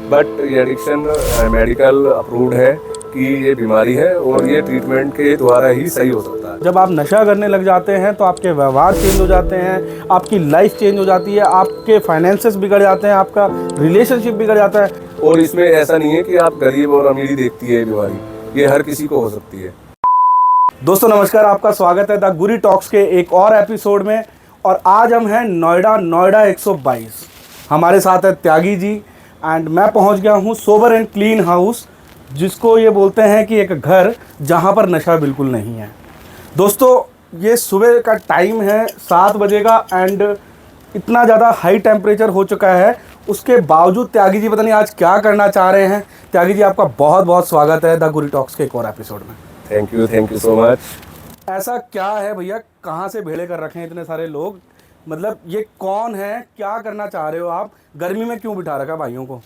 But ये addiction medical approved है कि ये बीमारी है और ये ट्रीटमेंट के द्वारा ही सही हो सकता है। जब आप नशा करने लग जाते हैं तो आपके व्यवहार चेंज हो जाते हैं, आपकी लाइफ चेंज हो जाती है, आपके फाइनेंसेस बिगड़ जाते हैं, आपका रिलेशनशिप बिगड़ जाता है। और इसमें ऐसा नहीं है कि आप गरीब और अमीरी देखती है ये बीमारी, ये हर किसी को हो सकती है। दोस्तों नमस्कार, आपका स्वागत है द गुरी टॉक्स के एक और एपिसोड में। और आज हम हैं नोएडा 122। हमारे साथ है त्यागी जी एंड मैं पहुंच गया हूं सोबर एंड क्लीन हाउस, जिसको ये बोलते हैं कि एक घर जहां पर नशा बिल्कुल नहीं है। दोस्तों ये सुबह का टाइम है, 7 बजे का, एंड इतना ज़्यादा हाई टेम्परेचर हो चुका है, उसके बावजूद त्यागी जी पता नहीं आज क्या करना चाह रहे हैं। त्यागी जी आपका बहुत बहुत स्वागत है द गुरी टॉक्स के एक और एपिसोड में। Thank you so much. ऐसा क्या है भैया, कहाँ से भेड़े कर रखे हैं इतने सारे लोग? मतलब ये कौन है, क्या करना चाह रहे हो आप? गर्मी में क्यों बिठा रखा भाइयों को?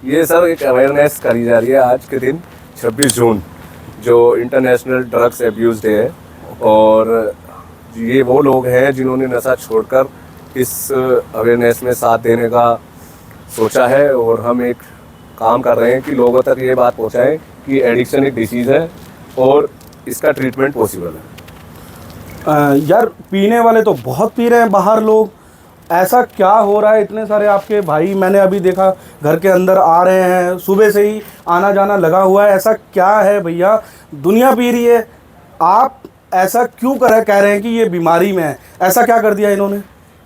ये सर एक अवेयरनेस करी जा रही है आज के दिन 26 जून, जो इंटरनेशनल ड्रग्स एब्यूज डे है। और ये वो लोग हैं जिन्होंने नशा छोड़कर इस अवेयरनेस में साथ देने का सोचा है। और हम एक काम कर रहे हैं कि लोगों तक ये बात पहुंचाएं कि एडिक्शन एक डिसीज़ है और इसका ट्रीटमेंट पॉसिबल है। यार पीने वाले तो बहुत पी रहे हैं बाहर लोग, ऐसा क्या हो रहा है? इतने सारे आपके भाई मैंने अभी देखा घर के अंदर आ रहे हैं, सुबह से ही आना जाना लगा हुआ है। ऐसा क्या है भैया, दुनिया पी रही है, आप ऐसा क्यों कह रहे हैं कि ये बीमारी में है? ऐसा क्या कर दिया इन्होंने?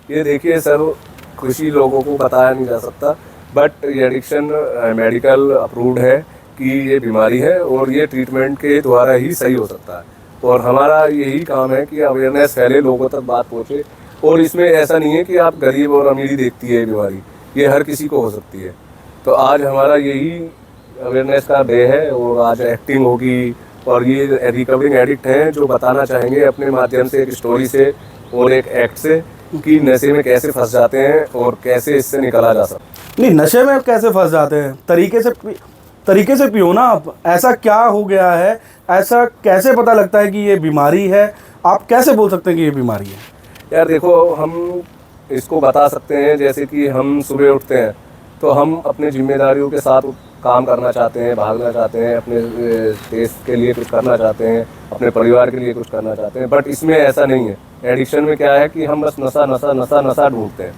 ये देखिए सर, खुशी लोगों को बताया नहीं जा सकता, बट ये एडिक्शन मेडिकल अप्रूव्ड है कि ये बीमारी है और ये ट्रीटमेंट के द्वारा ही सही हो सकता है। और हमारा यही काम है कि अवेयरनेस फैले, लोगों तक बात पहुँचे। और इसमें ऐसा नहीं है कि आप गरीब और अमीरी देखती है ये बीमारी, ये हर किसी को हो सकती है। तो आज हमारा यही अवेयरनेस का डे है और आज एक्टिंग होगी। और ये रिकवरिंग एडिक्ट हैं जो बताना चाहेंगे अपने माध्यम से, एक स्टोरी से और एक एक्ट से, कि नशे में कैसे फंस जाते हैं और कैसे इससे निकला जा सकता। नहीं, नशे में कैसे फंस जाते हैं? तरीके से पियो ना आप। ऐसा क्या हो गया है? ऐसा कैसे पता लगता है कि ये बीमारी है? आप कैसे बोल सकते हैं कि ये बीमारी है? यार देखो, हम इसको बता सकते हैं जैसे कि हम सुबह उठते हैं तो हम अपने जिम्मेदारियों के साथ काम करना चाहते हैं, भागना चाहते हैं, अपने देश के लिए कुछ करना चाहते हैं, अपने परिवार के लिए कुछ करना चाहते हैं। बट इसमें ऐसा नहीं है। एडिक्शन में क्या है कि हम बस नशा नशा नशा नशा ढूंढते हैं,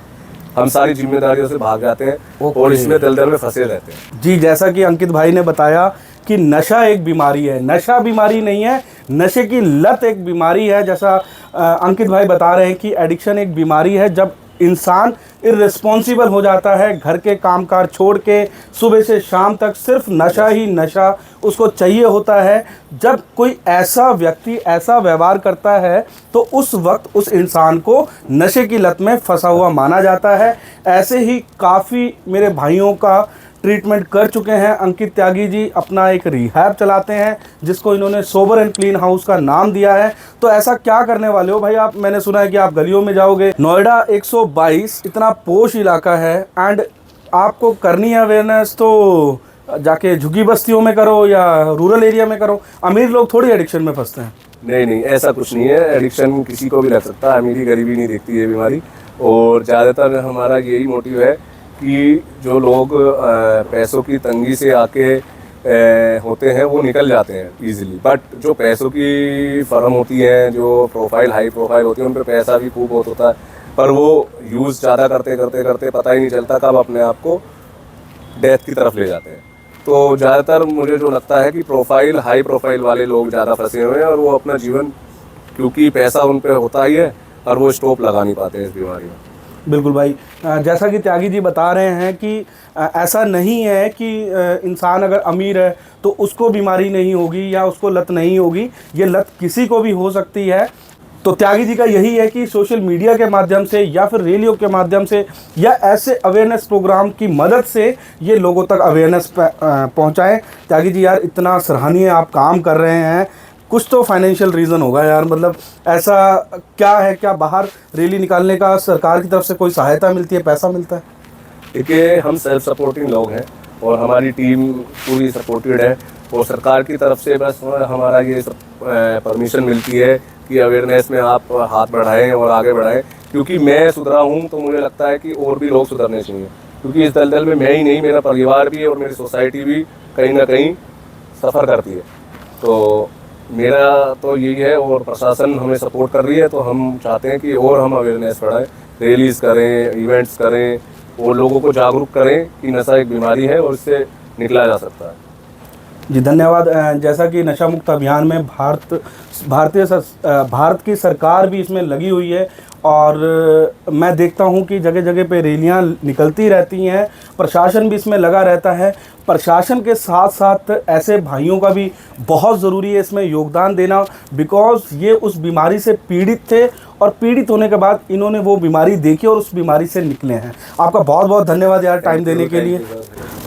हम सारी जिम्मेदारियों से भाग जाते हैं और इसमें दलदल में फंसे रहते हैं। जी, जैसा कि अंकित भाई ने बताया कि नशा एक बीमारी है। नशा बीमारी नहीं है, नशे की लत एक बीमारी है। जैसा अंकित भाई बता रहे हैं कि एडिक्शन एक बीमारी है जब इंसान इर्रेस्पॉन्सिबल हो जाता है, घर के कामकाज छोड़ के सुबह से शाम तक सिर्फ नशा ही नशा उसको चाहिए होता है। जब कोई ऐसा व्यक्ति ऐसा व्यवहार करता है तो उस वक्त उस इंसान को नशे की लत में फंसा हुआ माना जाता है। ऐसे ही काफ़ी मेरे भाइयों का ट्रीटमेंट कर चुके हैं। अंकित त्यागी जी अपना एक रिहैब चलाते हैं जिसको इन्होंने सोबर एंड क्लीन हाउस का नाम दिया है। तो ऐसा क्या करने वाले हो भाई आप? मैंने सुना है कि आप गलियों में जाओगे। नोएडा 122 इतना पोश इलाका है एंड आपको करनी है अवेयरनेस तो जाके झुग्गी बस्तियों में करो या रूरल एरिया में करो। अमीर लोग थोड़ी एडिक्शन में फंसते हैं। नहीं, ऐसा कुछ नहीं है। एडिक्शन किसी को भी लग सकता है, अमीरी गरीबी नहीं देखती ये बीमारी। और ज़्यादातर हमारा यही मोटिव है कि जो लोग पैसों की तंगी से आके होते हैं वो निकल जाते हैं इजीली। बट जो पैसों की फर्म होती हैं, जो हाई प्रोफाइल होती है, उन पे पैसा भी खूब बहुत होता है, पर वो यूज़ ज़्यादा करते पता ही नहीं चलता कब अपने आप को डेथ की तरफ ले जाते हैं। तो ज़्यादातर मुझे जो लगता है कि हाई प्रोफाइल वाले लोग ज़्यादा फंसे हुए हैं और वो अपना जीवन, क्योंकि पैसा उन पे होता ही है, और वो स्टॉप लगा नहीं पाते इस बीमारी में। बिल्कुल भाई, जैसा कि त्यागी जी बता रहे हैं कि ऐसा नहीं है कि इंसान अगर अमीर है तो उसको बीमारी नहीं होगी या उसको लत नहीं होगी। ये लत किसी को भी हो सकती है। तो त्यागी जी का यही है कि सोशल मीडिया के माध्यम से या फिर रेडियो के माध्यम से या ऐसे अवेयरनेस प्रोग्राम की मदद से ये लोगों तक अवेयरनेस पहुँचाएँ। त्यागी जी यार इतना सराहनीय आप काम कर रहे हैं, कुछ तो फाइनेंशियल रीज़न होगा यार। मतलब ऐसा क्या है, क्या बाहर रैली निकालने का सरकार की तरफ से कोई सहायता मिलती है, पैसा मिलता है? देखिए, हम सेल्फ सपोर्टिंग लोग हैं और हमारी टीम पूरी सपोर्टेड है। और सरकार की तरफ से बस हमारा ये परमिशन मिलती है कि अवेयरनेस में आप हाथ बढ़ाएं और आगे बढ़ाएं। क्योंकि मैं सुधरा हूँ तो मुझे लगता है कि और भी लोग सुधरने चाहिए। क्योंकि इस दलदल में मैं ही नहीं, मेरा परिवार भी है और मेरी सोसाइटी भी कहीं ना कहीं सफ़र करती है। तो मेरा तो यही है, और प्रशासन हमें सपोर्ट कर रही है, तो हम चाहते हैं कि और हम अवेयरनेस बढ़ाएं, रैलीज करें, इवेंट्स करें और लोगों को जागरूक करें कि नशा एक बीमारी है और इससे निकला जा सकता है। जी धन्यवाद। जैसा कि नशा मुक्त अभियान में भारत की सरकार भी इसमें लगी हुई है, और मैं देखता हूं कि जगह जगह पे रैलियां निकलती रहती हैं, प्रशासन भी इसमें लगा रहता है। प्रशासन के साथ साथ ऐसे भाइयों का भी बहुत ज़रूरी है इसमें योगदान देना, बिकॉज़ ये उस बीमारी से पीड़ित थे और पीड़ित होने के बाद इन्होंने वो बीमारी देखी और उस बीमारी से निकले हैं। आपका बहुत बहुत धन्यवाद यार टाइम देने के लिए।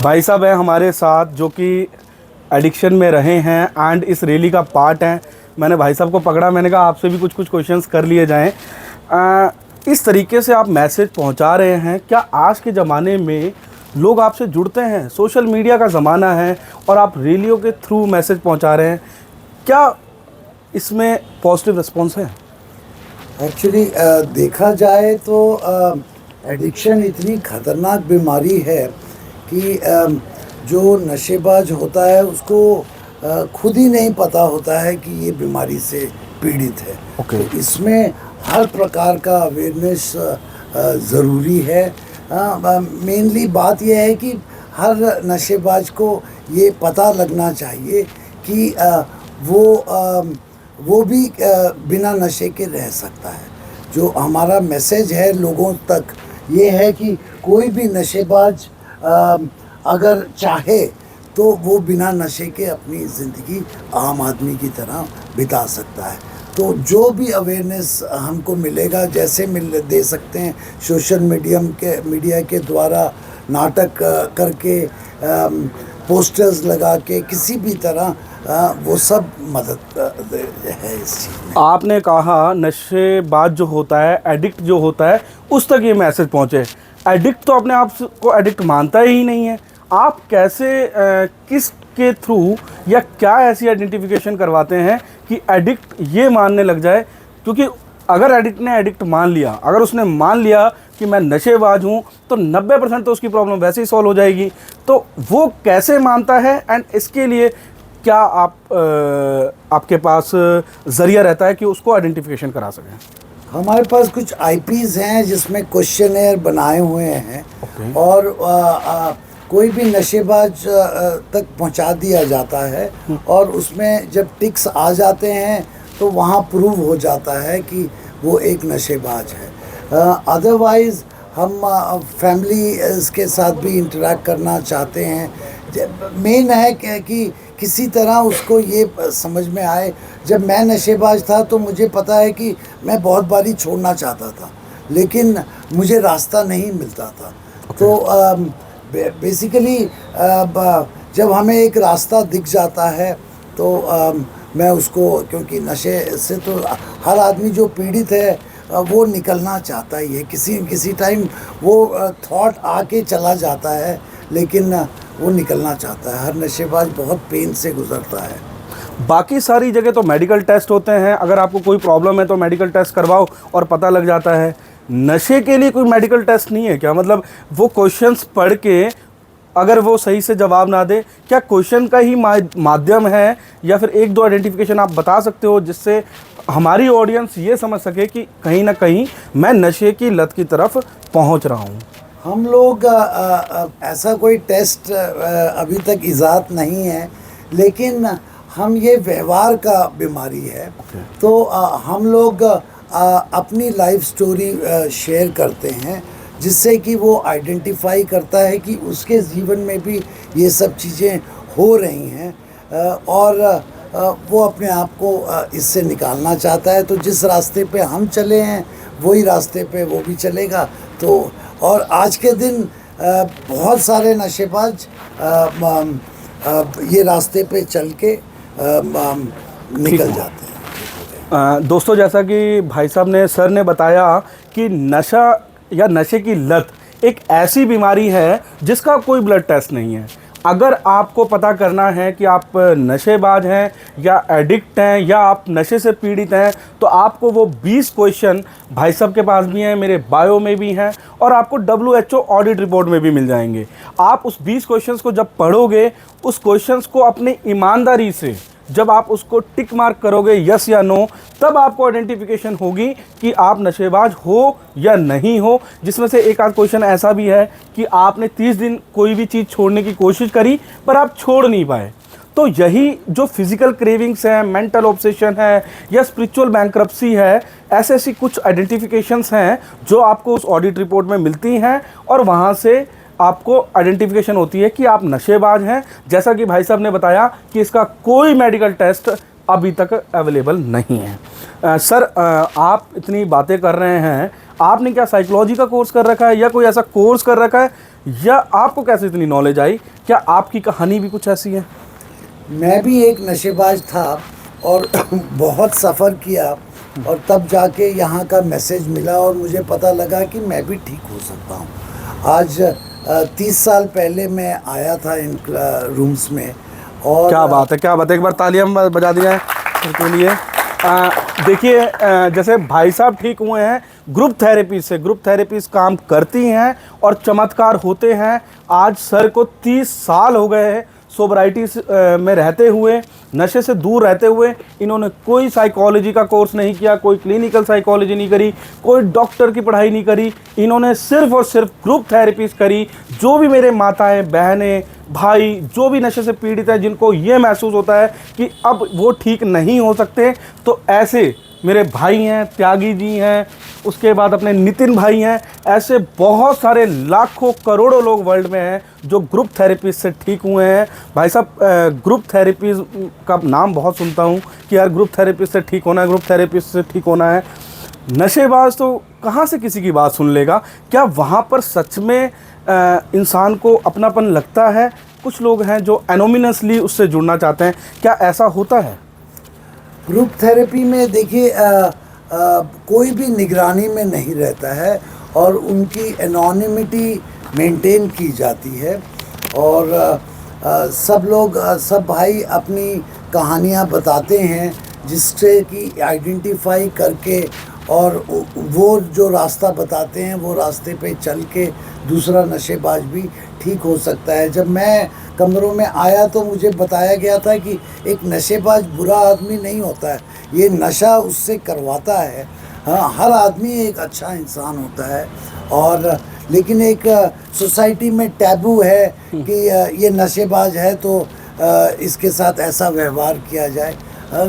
भाई साहब हैं हमारे साथ जो कि एडिक्शन में रहे हैं एंड इस रैली का पार्ट हैं। मैंने भाई साहब को पकड़ा, मैंने कहा आपसे भी कुछ क्वेश्चंस कर लिए जाएं। इस तरीके से आप मैसेज पहुंचा रहे हैं, क्या आज के ज़माने में लोग आपसे जुड़ते हैं? सोशल मीडिया का ज़माना है और आप रैलियों के थ्रू मैसेज पहुंचा रहे हैं, क्या इसमें पॉजिटिव रिस्पॉन्स है? एक्चुअली देखा जाए तो एडिक्शन इतनी खतरनाक बीमारी है कि जो नशेबाज होता है उसको खुद ही नहीं पता होता है कि ये बीमारी से पीड़ित है। Okay. तो इसमें हर प्रकार का अवेयरनेस ज़रूरी है। मेनली बात यह है कि हर नशेबाज को ये पता लगना चाहिए कि वो भी बिना नशे के रह सकता है। जो हमारा मैसेज है लोगों तक ये है कि कोई भी नशेबाज अगर चाहे तो वो बिना नशे के अपनी ज़िंदगी आम आदमी की तरह बिता सकता है। तो जो भी अवेयरनेस हमको मिलेगा, जैसे दे सकते हैं सोशल मीडिया के द्वारा, नाटक करके, पोस्टर्स लगा के, किसी भी तरह वो सब मदद है इस चीज़ में। आपने कहा नशेबाज जो होता है, एडिक्ट जो होता है, उस तक ये मैसेज पहुँचे। एडिक्ट तो अपने आप को एडिक्ट मानता ही नहीं है। आप कैसे किस के थ्रू या क्या ऐसी आइडेंटिफिकेशन करवाते हैं कि एडिक्ट ये मानने लग जाए? क्योंकि अगर एडिक्ट ने एडिक्ट मान लिया, अगर उसने मान लिया कि मैं नशेबाज हूँ, तो 90% तो उसकी प्रॉब्लम वैसे ही सॉल्व हो जाएगी। तो वो कैसे मानता है, एंड इसके लिए क्या आपके पास ज़रिया रहता है कि उसको आइडेंटिफिकेशन करा सकें? हमारे पास कुछ IPs हैं जिसमें क्वेश्चनेयर बनाए हुए हैं। Okay. और कोई भी नशेबाज तक पहुंचा दिया जाता है, और उसमें जब टिक्स आ जाते हैं तो वहाँ प्रूव हो जाता है कि वो एक नशेबाज है। अदरवाइज़ हम फैमिली के साथ भी इंटरेक्ट करना चाहते हैं। मेन है कि किसी तरह उसको ये समझ में आए। जब मैं नशेबाज था तो मुझे पता है कि मैं बहुत बारी छोड़ना चाहता था, लेकिन मुझे रास्ता नहीं मिलता था। तो बेसिकली जब हमें एक रास्ता दिख जाता है तो मैं उसको, क्योंकि नशे से तो हर आदमी जो पीड़ित है वो निकलना चाहता ही है। किसी टाइम वो थॉट आके चला जाता है, लेकिन वो निकलना चाहता है। हर नशेबाज बहुत पेन से गुजरता है। बाकी सारी जगह तो मेडिकल टेस्ट होते हैं, अगर आपको कोई प्रॉब्लम है तो मेडिकल टेस्ट करवाओ और पता लग जाता है। नशे के लिए कोई मेडिकल टेस्ट नहीं है क्या? मतलब वो क्वेश्चंस पढ़ के अगर वो सही से जवाब ना दे, क्या क्वेश्चन का ही माध्यम है, या फिर एक दो आइडेंटिफिकेशन आप बता सकते हो जिससे हमारी ऑडियंस ये समझ सके कि कहीं ना कहीं मैं नशे की लत की तरफ पहुंच रहा हूं? हम लोग ऐसा कोई टेस्ट अभी तक इजाद नहीं है, लेकिन हम ये व्यवहार का बीमारी है। तो हम लोग अपनी लाइफ स्टोरी शेयर करते हैं, जिससे कि वो आइडेंटिफाई करता है कि उसके जीवन में भी ये सब चीज़ें हो रही हैं, और वो अपने आप को इससे निकालना चाहता है। तो जिस रास्ते पे हम चले हैं वही रास्ते पे वो भी चलेगा। तो और आज के दिन बहुत सारे नशेबाज ये रास्ते पे चल के निकल जाते हैं। दोस्तों, जैसा कि भाई साहब ने, सर ने बताया कि नशा या नशे की लत एक ऐसी बीमारी है जिसका कोई ब्लड टेस्ट नहीं है। अगर आपको पता करना है कि आप नशेबाज हैं या एडिक्ट हैं या आप नशे से पीड़ित हैं, तो आपको वो 20 क्वेश्चन भाई साहब के पास भी हैं, मेरे बायो में भी हैं और आपको WHO ऑडिट रिपोर्ट में भी मिल जाएंगे। आप उस 20 क्वेश्चंस को जब पढ़ोगे, उस क्वेश्चंस को अपनी ईमानदारी से जब आप उसको टिक मार्क करोगे यस या नो, तब आपको आइडेंटिफिकेशन होगी कि आप नशेबाज हो या नहीं हो। जिसमें से एक आध क्वेश्चन ऐसा भी है कि आपने 30 दिन कोई भी चीज़ छोड़ने की कोशिश करी पर आप छोड़ नहीं पाए। तो यही जो फिज़िकल क्रेविंग्स हैं, मेंटल ऑब्सेशन है या स्पिरिचुअल बैंक्रप्सी है, ऐसी कुछ आइडेंटिफिकेशंस हैं जो आपको उस ऑडिट रिपोर्ट में मिलती हैं और वहाँ से आपको आइडेंटिफिकेशन होती है कि आप नशेबाज हैं। जैसा कि भाई साहब ने बताया कि इसका कोई मेडिकल टेस्ट अभी तक अवेलेबल नहीं है। सर, आप इतनी बातें कर रहे हैं, आपने क्या साइकोलॉजी का कोर्स कर रखा है या कोई ऐसा कोर्स कर रखा है, या आपको कैसे इतनी नॉलेज आई? क्या आपकी कहानी भी कुछ ऐसी है? मैं भी एक नशेबाज था और बहुत सफ़र किया और तब जाके यहाँ का मैसेज मिला और मुझे पता लगा कि मैं भी ठीक हो सकता हूँ। आज 30 साल पहले मैं आया था इन रूम्स में और क्या बात है, क्या बात है। एक बार तालियां बजा दिया है उनके लिए। देखिए, जैसे भाई साहब ठीक हुए हैं ग्रुप थेरेपी से, ग्रुप थेरेपीज काम करती हैं और चमत्कार होते हैं। आज सर को 30 साल हो गए हैं सोबराइटी में रहते हुए, नशे से दूर रहते हुए। इन्होंने कोई साइकोलॉजी का कोर्स नहीं किया, कोई क्लिनिकल साइकोलॉजी नहीं करी, कोई डॉक्टर की पढ़ाई नहीं करी। इन्होंने सिर्फ और सिर्फ ग्रुप थेरेपीज करी। जो भी मेरे माताएं, बहनें, भाई जो भी नशे से पीड़ित है, जिनको ये महसूस होता है कि अब वो ठीक नहीं हो सकते, तो ऐसे मेरे भाई हैं, त्यागी जी हैं, उसके बाद अपने नितिन भाई हैं, ऐसे बहुत सारे लाखों करोड़ों लोग वर्ल्ड में हैं जो ग्रुप थेरेपी से ठीक हुए हैं। भाई साहब, ग्रुप थेरेपी का नाम बहुत सुनता हूँ कि यार ग्रुप थेरेपी से ठीक होना है, ग्रुप थेरेपी से ठीक होना है। नशेबाज तो कहाँ से किसी की बात सुन लेगा? क्या वहाँ पर सच में इंसान को अपनापन लगता है? कुछ लोग हैं जो एनोमिनसली उससे जुड़ना चाहते हैं, क्या ऐसा होता है? ग्रुप थेरेपी में देखिए कोई भी निगरानी में नहीं रहता है और उनकी एनोनिमिटी मेंटेन की जाती है और सब लोग, सब भाई अपनी कहानियाँ बताते हैं जिससे कि आइडेंटिफाई करके और वो जो रास्ता बताते हैं वो रास्ते पे चल के दूसरा नशेबाज भी ठीक हो सकता है। जब मैं कमरों में आया तो मुझे बताया गया था कि एक नशेबाज बुरा आदमी नहीं होता है, ये नशा उससे करवाता है। हाँ, हर आदमी एक अच्छा इंसान होता है और लेकिन एक सोसाइटी में टैबू है कि ये नशेबाज है तो इसके साथ ऐसा व्यवहार किया जाए।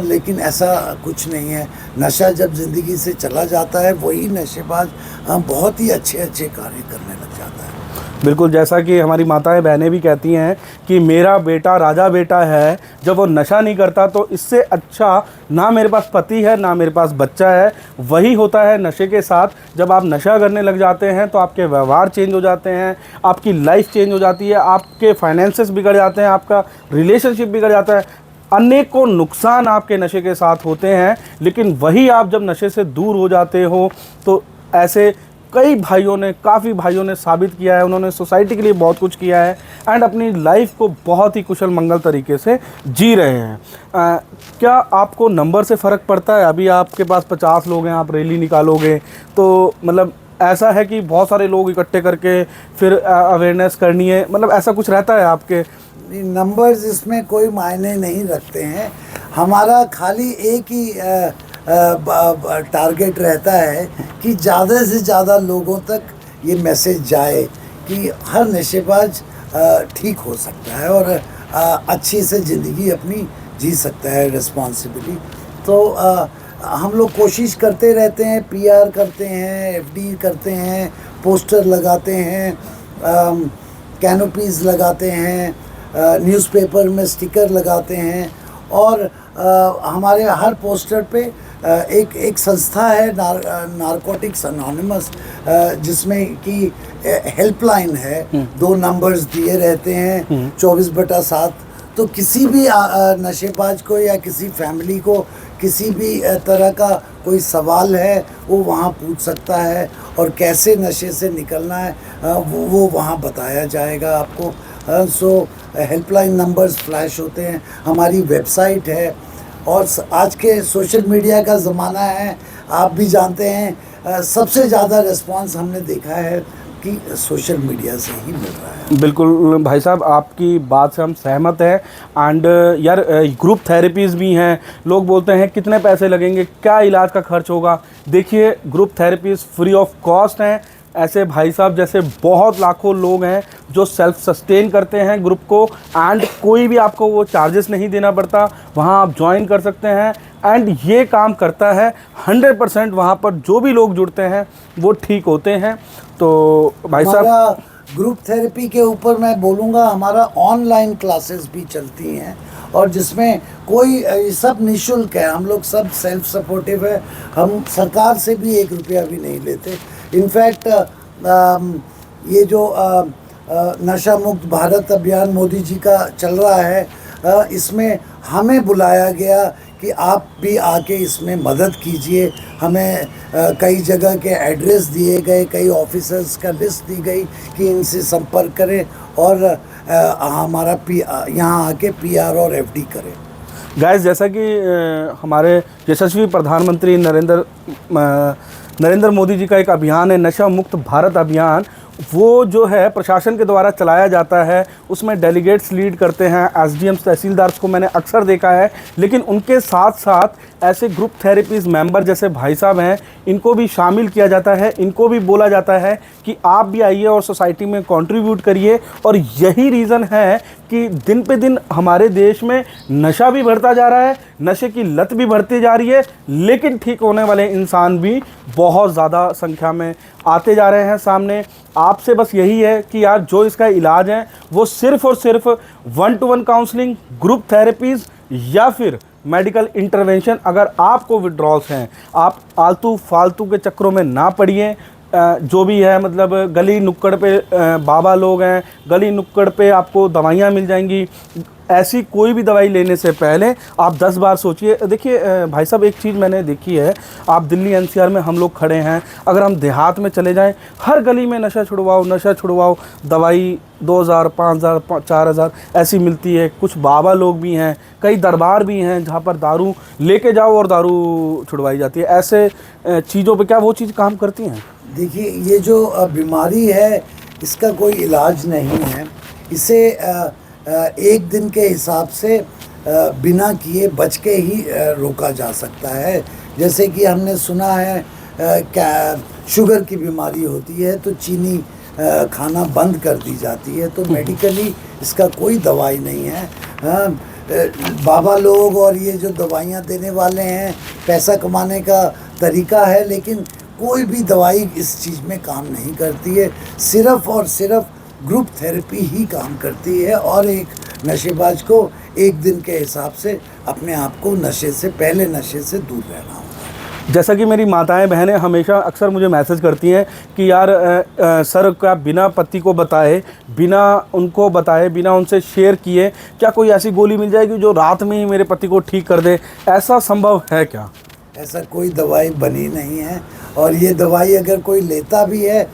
लेकिन ऐसा कुछ नहीं है। नशा जब ज़िंदगी से चला जाता है वही नशेबाज बहुत ही अच्छे अच्छे कार्य करने लग जाता है। बिल्कुल, जैसा कि हमारी माताएं बहनें भी कहती हैं कि मेरा बेटा राजा बेटा है, जब वो नशा नहीं करता तो इससे अच्छा ना मेरे पास पति है ना मेरे पास बच्चा है। वही होता है नशे के साथ। जब आप नशा करने लग जाते हैं तो आपके व्यवहार चेंज हो जाते हैं, आपकी लाइफ चेंज हो जाती है, आपके फाइनेंसेस बिगड़ जाते हैं, आपका रिलेशनशिप बिगड़ जाता है, अनेकों नुकसान आपके नशे के साथ होते हैं। लेकिन वही आप जब नशे से दूर हो जाते हो तो ऐसे कई भाइयों ने, काफ़ी भाइयों ने साबित किया है, उन्होंने सोसाइटी के लिए बहुत कुछ किया है एंड अपनी लाइफ को बहुत ही कुशल मंगल तरीके से जी रहे हैं। क्या आपको नंबर से फ़र्क पड़ता है? अभी आपके पास 50 लोग हैं, आप रैली निकालोगे तो मतलब ऐसा है कि बहुत सारे लोग इकट्ठे करके फिर अवेयरनेस करनी है, मतलब ऐसा कुछ रहता है आपके? नंबर्स इसमें कोई मायने नहीं रखते हैं। हमारा खाली एक ही टारगेट रहता है कि ज़्यादा से ज़्यादा लोगों तक ये मैसेज जाए कि हर नशेबाज ठीक हो सकता है और अच्छी से ज़िंदगी अपनी जी सकता है रिस्पॉन्सिबली। तो हम लोग कोशिश करते रहते हैं, PR करते हैं, FD करते हैं, पोस्टर लगाते हैं, कैनोपीज़ लगाते हैं, न्यूज़पेपर में स्टिकर लगाते हैं और हमारे हर पोस्टर पे एक संस्था है नारकोटिक्स अनोनिमस, जिसमें कि हेल्पलाइन है। 2 नंबर्स दिए रहते हैं 24/7। तो किसी भी नशेबाज को या किसी फैमिली को किसी भी तरह का कोई सवाल है वो वहाँ पूछ सकता है और कैसे नशे से निकलना है वो वहाँ बताया जाएगा आपको। सो हेल्पलाइन नंबर्स फ्लैश होते हैं, हमारी वेबसाइट है, और आज के सोशल मीडिया का ज़माना है, आप भी जानते हैं। सबसे ज़्यादा रिस्पांस हमने देखा है कि सोशल मीडिया से ही मिल रहा है। बिल्कुल भाई साहब, आपकी बात से हम सहमत हैं। एंड यार ग्रुप थेरेपीज़ भी हैं। लोग बोलते हैं कितने पैसे लगेंगे, क्या इलाज का खर्च होगा। देखिए, group therapies free of cost हैं। ऐसे भाई साहब जैसे बहुत लाखों लोग हैं जो सेल्फ सस्टेन करते हैं ग्रुप को, एंड कोई भी आपको वो चार्जेस नहीं देना पड़ता। वहाँ आप ज्वाइन कर सकते हैं एंड ये काम करता है 100%। वहाँ पर जो भी लोग जुड़ते हैं वो ठीक होते हैं। तो भाई साहब, ग्रुप थेरेपी के ऊपर मैं बोलूँगा, हमारा ऑनलाइन क्लासेस भी चलती हैं, और जिसमें कोई सब निःशुल्क है। हम लोग सब सेल्फ सपोर्टिव है, हम सरकार से भी 1 रुपया भी नहीं लेते। इनफैक्ट ये जो नशा मुक्त भारत अभियान मोदी जी का चल रहा है, इसमें हमें बुलाया गया कि आप भी आके इसमें मदद कीजिए। हमें कई जगह के एड्रेस दिए गए, कई ऑफिसर्स का लिस्ट दी गई कि इनसे संपर्क करें और हमारा यहाँ आके PR और FD करें। गाइस, जैसा कि हमारे यशस्वी प्रधानमंत्री नरेंद्र मोदी जी का एक अभियान है, नशा मुक्त भारत अभियान, वो जो है प्रशासन के द्वारा चलाया जाता है। उसमें डेलीगेट्स लीड करते हैं, SDMs तहसीलदार्स को मैंने अक्सर देखा है। लेकिन उनके साथ साथ ऐसे ग्रुप थेरेपीज़ मेंबर जैसे भाई साहब हैं, इनको भी शामिल किया जाता है। इनको भी बोला जाता है कि आप भी आइए और सोसाइटी में कंट्रीब्यूट करिए। और यही रीज़न है कि दिन पे दिन हमारे देश में नशा भी बढ़ता जा रहा है, नशे की लत भी बढ़ती जा रही है, लेकिन ठीक होने वाले इंसान भी बहुत ज़्यादा संख्या में आते जा रहे हैं सामने। आपसे बस यही है कि यार जो इसका इलाज है वो सिर्फ़ और सिर्फ 1-to-1 काउंसलिंग, ग्रुप थेरेपीज़ या फिर मेडिकल इंटरवेंशन। अगर आपको विड्रॉल्स हैं, आप आलतू फालतू के चक्करों में ना पड़िए। जो भी है, मतलब गली नुक्कड़ पे बाबा लोग हैं, गली नुक्कड़ पे आपको दवाइयाँ मिल जाएंगी। ऐसी कोई भी दवाई लेने से पहले आप 10 बार सोचिए। देखिए भाई साहब, एक चीज़ मैंने देखी है, आप दिल्ली NCR में हम लोग खड़े हैं, अगर हम देहात में चले जाएं, हर गली में नशा छुड़वाओ, दवाई 2000, 5000, 4000 ऐसी मिलती है। कुछ बाबा लोग भी हैं, कई दरबार भी हैं जहाँ पर दारू लेके जाओ और दारू छुड़वाई जाती है। ऐसे चीज़ों पर क्या वो चीज़ काम करती हैं? देखिए, ये जो बीमारी है, इसका कोई इलाज नहीं है। इसे 1 दिन के हिसाब से बिना किए बच के ही रोका जा सकता है। जैसे कि हमने सुना है, क्या शुगर की बीमारी होती है तो चीनी खाना बंद कर दी जाती है। तो मेडिकली इसका कोई दवाई नहीं है। बाबा लोग और ये जो दवाइयाँ देने वाले हैं, पैसा कमाने का तरीका है, लेकिन कोई भी दवाई इस चीज़ में काम नहीं करती है। सिर्फ़ और सिर्फ ग्रुप थेरेपी ही काम करती है, और एक नशेबाज को 1 दिन के हिसाब से अपने आप को नशे से दूर रहना होगा। जैसा कि मेरी माताएं बहनें हमेशा अक्सर मुझे मैसेज करती हैं कि यार सर, क्या बिना पति को बताए, बिना उनको बताए, बिना उनसे शेयर किए, क्या कोई ऐसी गोली मिल जाएगी जो रात में ही मेरे पति को ठीक कर दे? ऐसा संभव है क्या? ऐसा कोई दवाई बनी नहीं है, और ये दवाई अगर कोई लेता भी है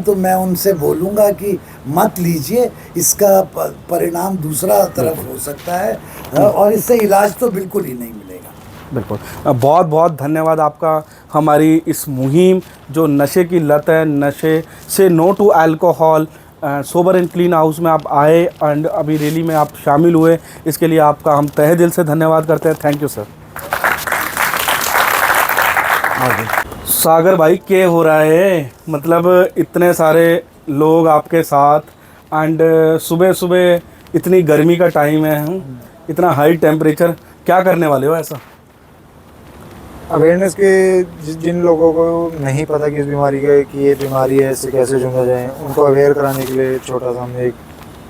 तो मैं उनसे बोलूँगा कि मत लीजिए। इसका परिणाम दूसरा तरफ हो सकता है, और इससे इलाज तो बिल्कुल ही नहीं मिलेगा। बिल्कुल, बहुत बहुत धन्यवाद आपका हमारी इस मुहिम, जो नशे की लत है, नशे से no to alcohol, sober and clean house में आप आए एंड अभी रैली में आप शामिल हुए। इसके लिए आपका हम तहे दिल से धन्यवाद करते हैं। Thank you sir. सागर भाई, क्या हो रहा है? मतलब इतने सारे लोग आपके साथ, एंड सुबह सुबह इतनी गर्मी का टाइम है, इतना हाई टेम्परेचर, क्या करने वाले हो ऐसा? अवेयरनेस के जिन लोगों को नहीं पता कि इस बीमारी का, कि ये बीमारी है, इससे कैसे जूझा जाए, उनको अवेयर कराने के लिए छोटा सा हमने एक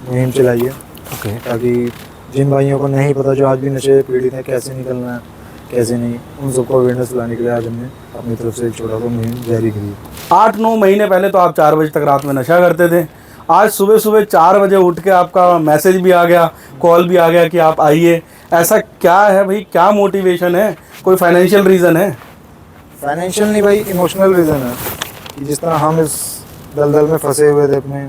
मुहिम चलाई है। ओके। ताकि जिन भाइयों को नहीं पता, जो आज भी नशे पीड़ित हैं, कैसे निकलना है, कैसे नहीं, उन सबको अवेयरनेस लाने के लिए आज हमने अपनी तरफ से एक छोटा सा मुहिम जारी करी। 8-9 महीने पहले तो आप 4 बजे तक रात में नशा करते थे। आज सुबह सुबह 4 बजे उठ के आपका मैसेज भी आ गया, कॉल भी आ गया कि आप आइए। ऐसा क्या है भाई, क्या मोटिवेशन है? कोई फाइनेंशियल रीज़न है? फाइनेंशियल नहीं भाई, इमोशनल रीज़न है कि जिस तरह हम इस दलदल में फंसे हुए थे, अपने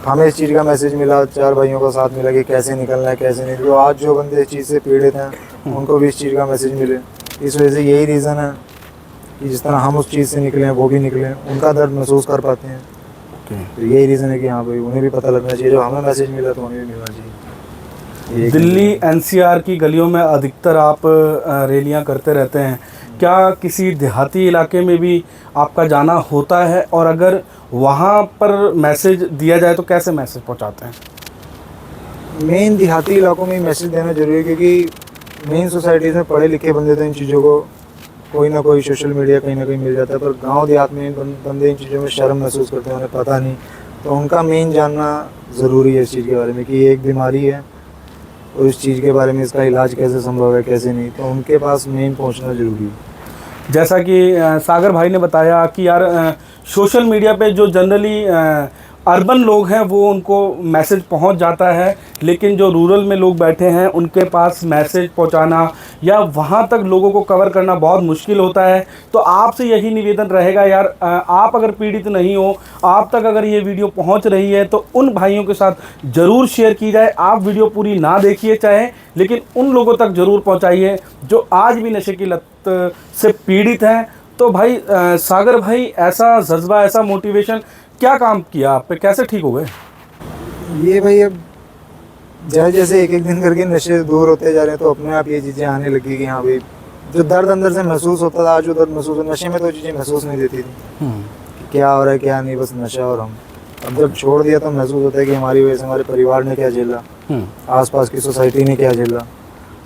हमें इस चीज़ का मैसेज मिला, 4 भाइयों को साथ मिला कि कैसे निकलना है कैसे नहीं। तो आज जो बंदे इस चीज़ से पीड़ित हैं उनको भी इस चीज़ का मैसेज मिले। इस वजह से यही रीज़न है कि जिस तरह हम उस चीज़ से निकले हैं वो भी निकले, उनका दर्द महसूस कर पाते हैं। तो यही रीज़न है कि हाँ भाई उन्हें भी पता लगना चाहिए, जो हमें मैसेज मिला तो उन्हें भी मिलना चाहिए। दिल्ली एनसीआर की गलियों में अधिकतर आप रैलियां करते रहते हैं, क्या किसी देहाती इलाके में भी आपका जाना होता है? और अगर वहाँ पर मैसेज दिया जाए तो कैसे मैसेज पहुँचाते हैं? मेन देहाती इलाकों में मैसेज देना जरूरी है, क्योंकि मेन सोसाइटीज़ में पढ़े लिखे बंदे तो इन चीज़ों को कोई ना कोई सोशल मीडिया कहीं ना कहीं मिल जाता है, पर गांव देहात में बंदे इन चीज़ों में शर्म महसूस करते हैं, उन्हें पता नहीं। तो उनका मेन जानना ज़रूरी है इस चीज़ के बारे में कि ये एक बीमारी है और इस चीज़ के बारे में इसका इलाज कैसे संभव है कैसे नहीं, तो उनके पास मेन पहुँचना ज़रूरी है। जैसा कि सागर भाई ने बताया कि यार सोशल मीडिया पे जो जनरली अर्बन लोग हैं वो उनको मैसेज पहुंच जाता है, लेकिन जो रूरल में लोग बैठे हैं उनके पास मैसेज पहुंचाना या वहां तक लोगों को कवर करना बहुत मुश्किल होता है। तो आपसे यही निवेदन रहेगा यार, आप अगर पीड़ित नहीं हो, आप तक अगर ये वीडियो पहुंच रही है तो उन भाइयों के साथ ज़रूर शेयर की जाए। आप वीडियो पूरी ना देखिए चाहे, लेकिन उन लोगों तक ज़रूर पहुँचाइए जो आज भी नशे की लत से पीड़ित हैं। तो भाई सागर भाई, ऐसा जज्बा, ऐसा मोटिवेशन क्या काम किया आप पे, कैसे ठीक हो गए? ये भाई अब जैसे जैसे एक एक दिन करके नशे दूर होते जा रहे हैं तो अपने आप ये चीज़ें आने लगी कि हाँ भाई जो दर्द अंदर से महसूस होता था आज जो दर्द महसूस हो, नशे में तो चीज़ें महसूस नहीं देती थी कि क्या हो रहा है क्या नहीं, बस नशा और हम। अब जब छोड़ दिया तो महसूस होता है कि हमारी वजह से हमारे परिवार ने क्या झेला, आसपास की सोसाइटी ने क्या झेला।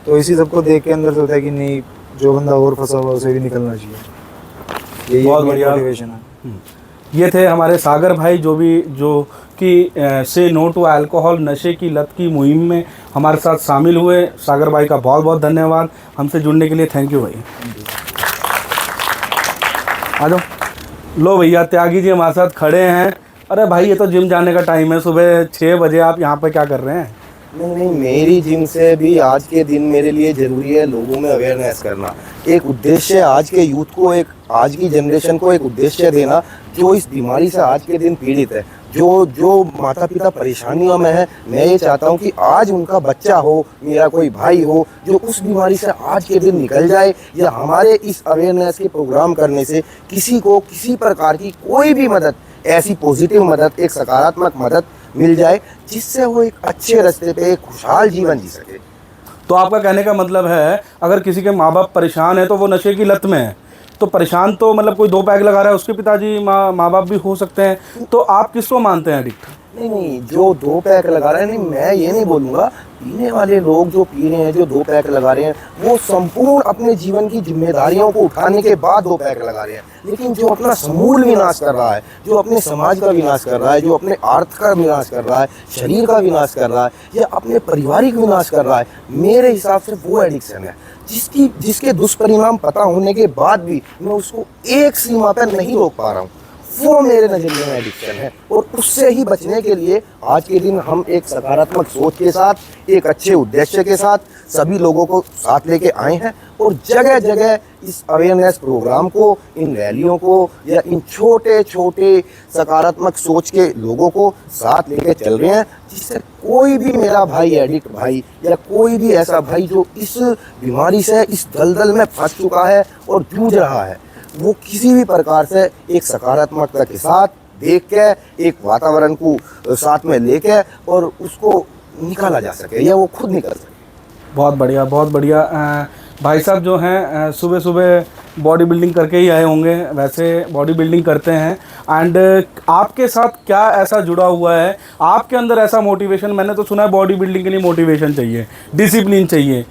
तो इसी सबको देख के अंदर से होता है कि नहीं, जो बंदा और फंसा हुआ उसे भी निकलना चाहिए। यही बहुत बढ़िया मोटिवेशन है। ये थे हमारे सागर भाई जो कि से नो टू अल्कोहल, नशे की लत की मुहिम में हमारे साथ शामिल हुए। सागर भाई का बहुत बहुत धन्यवाद हमसे जुड़ने के लिए। थैंक यू भाई। आ जाओ। लो भैया, त्यागी जी हमारे साथ खड़े हैं। अरे भाई ये तो जिम जाने का टाइम है, सुबह 6 बजे, आप यहाँ पे क्या कर रहे हैं? नहीं, मेरी जिम से भी आज के दिन मेरे लिए ज़रूरी है लोगों में अवेयरनेस करना। एक उद्देश्य आज के यूथ को, एक आज की जनरेशन को एक उद्देश्य देना जो इस बीमारी से आज के दिन पीड़ित है, जो माता पिता परेशानियों में है। मैं ये चाहता हूँ कि आज उनका बच्चा हो, मेरा कोई भाई हो, जो उस बीमारी से आज के दिन निकल जाए, या हमारे इस अवेयरनेस के प्रोग्राम करने से किसी को किसी प्रकार की कोई भी मदद, ऐसी पॉजिटिव मदद, एक सकारात्मक मदद मिल जाए जिससे वो एक अच्छे रास्ते पे एक खुशहाल जीवन जी सके। तो आपका कहने का मतलब है अगर किसी के माँ बाप परेशान है तो वो नशे की लत में है, तो परेशान तो मतलब कोई 2 पैक लगा रहा है, उसके पिताजी माँ बाप भी हो सकते हैं। तो आप किसको मानते हैं एडिक्ट? नहीं, जो 2 पैक लगा रहे हैं, नहीं मैं ये नहीं बोलूँगा। पीने वाले लोग जो पी रहे हैं, जो 2 पैक लगा रहे हैं, वो संपूर्ण अपने जीवन की जिम्मेदारियों को उठाने के बाद 2 पैक लगा रहे हैं। लेकिन जो अपना समूल विनाश कर रहा है, जो अपने समाज का विनाश कर रहा है, जो अपने अर्थ का विनाश कर रहा है, शरीर का विनाश कर रहा है, या अपने पारिवारिक विनाश कर रहा है, मेरे हिसाब से वो एडिक्शन है जिसके दुष्परिणाम पता होने के बाद भी मैं उसको एक सीमा पर नहीं रोक पा रहा हूँ। वो मेरे नज़रिए में एडिक्शन है, और उससे ही बचने के लिए आज के दिन हम एक सकारात्मक सोच के साथ, एक अच्छे उद्देश्य के साथ सभी लोगों को साथ लेके आए हैं, और जगह जगह इस अवेयरनेस प्रोग्राम को, इन रैलियों को, या इन छोटे छोटे सकारात्मक सोच के लोगों को साथ लेके चल रहे हैं, जिससे कोई भी मेरा भाई एडिक्ट भाई, या कोई भी ऐसा भाई जो इस बीमारी से, इस दलदल में फंस चुका है और जूझ रहा है, वो किसी भी प्रकार से एक सकारात्मकता के साथ देख के, एक वातावरण को साथ में लेके, और उसको निकाला जा सके, या वो खुद निकल सके। बहुत बढ़िया, बहुत बढ़िया। भाई साहब जो हैं सुबह सुबह बॉडी बिल्डिंग करके ही आए होंगे, वैसे बॉडी बिल्डिंग करते हैं। एंड आपके साथ क्या ऐसा जुड़ा हुआ है, आपके अंदर ऐसा मोटिवेशन? मैंने तो सुना है बॉडी बिल्डिंग के लिए मोटिवेशन चाहिए, डिसिप्लिन चाहिए,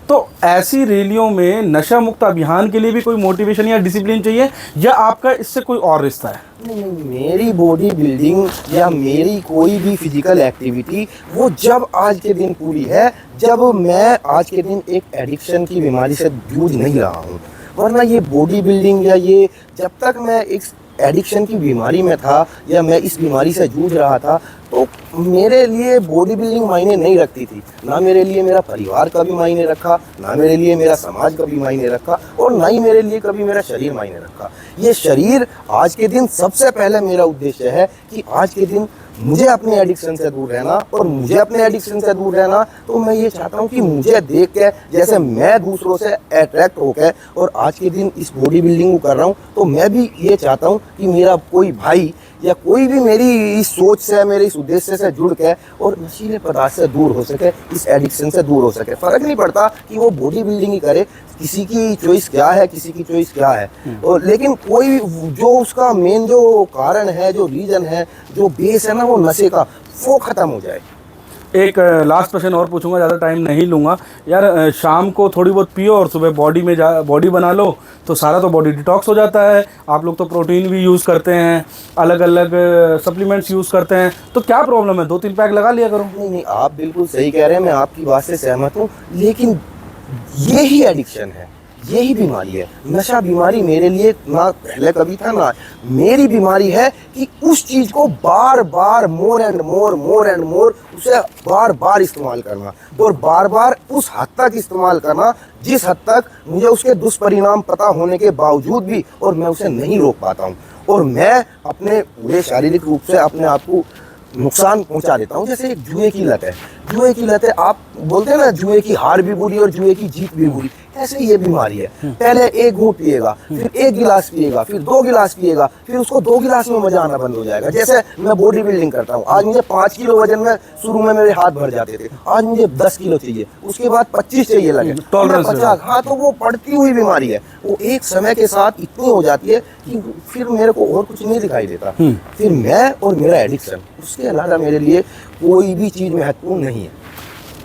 तो ऐसी रैलियों में नशा मुक्त अभियान के लिए भी कोई मोटिवेशन या डिसिप्लिन चाहिए, या आपका इससे कोई और रिश्ता है? नहीं, मेरी बॉडी बिल्डिंग या मेरी कोई भी फिजिकल एक्टिविटी वो जब आज के दिन पूरी है, जब मैं आज के दिन एक एडिक्शन की बीमारी से जूझ नहीं रहा हूँ। वरना ये बॉडी बिल्डिंग या ये, जब तक मैं एक एडिक्शन की बीमारी में था, या मैं इस बीमारी से जूझ रहा था, तो मेरे लिए बॉडी बिल्डिंग मायने नहीं रखती थी। ना मेरे लिए मेरा परिवार का भी मायने रखा, ना मेरे लिए मेरा समाज का भी मायने रखा, और ना ही मेरे लिए कभी मेरा शरीर मायने रखा। ये शरीर आज के दिन सबसे पहले मेरा उद्देश्य है कि आज के दिन मुझे अपने एडिक्शन से दूर रहना और मुझे अपने एडिक्शन से दूर रहना, तो मैं ये चाहता हूँ कि मुझे देख के जैसे मैं दूसरों से अट्रैक्ट होकर और आज के दिन इस बॉडी बिल्डिंग को कर रहा हूँ, तो मैं भी ये चाहता हूँ कि मेरा कोई भाई या कोई भी मेरी इस सोच से, मेरे इस उद्देश्य से जुड़ के और नशीले पदार्थ से दूर हो सके, इस एडिक्शन से दूर हो सके। फ़र्क नहीं पड़ता कि वो बॉडी बिल्डिंग ही करे, किसी की चॉइस क्या है, किसी की चॉइस क्या है, और लेकिन कोई जो उसका मेन जो कारण है, जो रीज़न है, जो बेस है ना वो नशे का, वो ख़त्म हो जाए। एक लास्ट क्वेश्चन और पूछूंगा, ज़्यादा टाइम नहीं लूँगा यार। शाम को थोड़ी बहुत पियो और सुबह बॉडी बना लो तो सारा तो बॉडी डिटॉक्स हो जाता है। आप लोग तो प्रोटीन भी यूज़ करते हैं, अलग अलग सप्लीमेंट्स यूज़ करते हैं, तो क्या प्रॉब्लम है? 2-3 पैक लगा लिया करो। नहीं नहीं, आप बिल्कुल सही कह रहे हैं, मैं आपकी बात से सहमत हूँ, लेकिन यही एडिक्शन है, यही बीमारी है। नशा बीमारी मेरे लिए ना पहले कभी था ना मेरी बीमारी है कि उस चीज़ को बार बार मोर एंड मोर उसे बार बार इस्तेमाल करना और बार बार उस हद तक इस्तेमाल करना जिस हद तक मुझे उसके दुष्परिणाम पता होने के बावजूद भी और मैं उसे नहीं रोक पाता हूँ, और मैं अपने पूरे शारीरिक रूप से अपने आप को नुकसान पहुंचा देता हूँ। जैसे एक जुए की लत है, जुए की लत है, आप बोलते हैं ना जुए की हार भी बुरी और जुए की जीत भी बुरी, ऐसे ये बीमारी है। पहले एक घूंट पिएगा, फिर 1 गिलास पिएगा, फिर 2 गिलास पिएगा, फिर उसको 2 गिलास में मजा आना बंद हो जाएगा। जैसे मैं बॉडी बिल्डिंग करता हूँ, आज मुझे 5 किलो वजन में शुरू में मेरे हाथ भर जाते थे, आज मुझे 10 किलो चाहिए, उसके बाद 25 चाहिए लगे, टॉलरेंस 50। हाँ, तो वो बढ़ती हुई बीमारी है, वो एक समय के साथ इतनी हो जाती है कि फिर मेरे को और कुछ नहीं दिखाई देता, फिर मैं और मेरा एडिक्शन, उसके अलावा मेरे लिए कोई भी चीज़ महत्वपूर्ण नहीं है।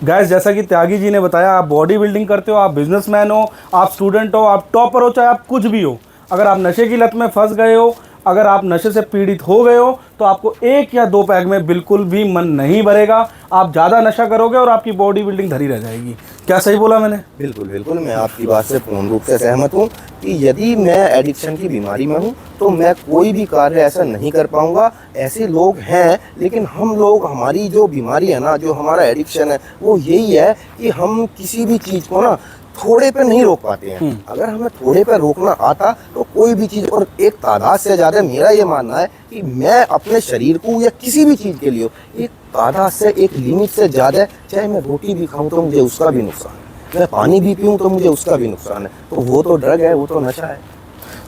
गाइस, जैसा कि त्यागी जी ने बताया, आप बॉडी बिल्डिंग करते हो, आप बिजनेसमैन हो, आप स्टूडेंट हो, आप टॉपर हो, चाहे आप कुछ भी हो, अगर आप नशे की लत में फंस गए हो, अगर आप नशे से पीड़ित हो गए हो, तो आपको 1 या 2 पैक में बिल्कुल भी मन नहीं भरेगा। आप ज़्यादा नशा करोगे और आपकी बॉडी बिल्डिंग धरी रह जाएगी। क्या सही बोला मैंने? बिल्कुल बिल्कुल, मैं आपकी बात से पूर्ण रूप से सहमत हूँ कि यदि मैं एडिक्शन की बीमारी में हूँ तो मैं कोई भी कार्य ऐसा नहीं कर पाऊँगा। ऐसे लोग हैं, लेकिन हम लोग, हमारी जो बीमारी है ना, जो हमारा एडिक्शन है, वो यही है कि हम किसी भी चीज़ को ना थोड़े पे नहीं रोक पाते हैं। अगर हमें थोड़े पे रोकना आता तो कोई भी चीज़, और एक तादाद से ज़्यादा मेरा ये मानना है कि मैं अपने शरीर को या किसी भी चीज़ के लिए एक तादाद से, एक लिमिट से ज़्यादा, चाहे मैं रोटी भी खाऊं तो मुझे उसका भी नुकसान है, मैं पानी भी पीऊं तो मुझे उसका भी नुकसान है, तो वो तो ड्रग है, वो तो नशा है।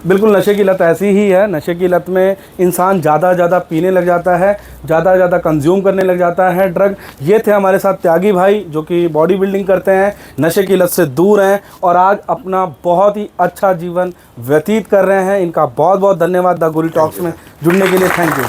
बिल्कुल, नशे की लत ऐसी ही है। नशे की लत में इंसान ज़्यादा पीने लग जाता है, ज़्यादा कंज्यूम करने लग जाता है ड्रग। ये थे हमारे साथ त्यागी भाई, जो कि बॉडी बिल्डिंग करते हैं, नशे की लत से दूर हैं और आज अपना बहुत ही अच्छा जीवन व्यतीत कर रहे हैं। इनका बहुत बहुत धन्यवाद द गुरी टॉक्स में जुड़ने के लिए। Thank you.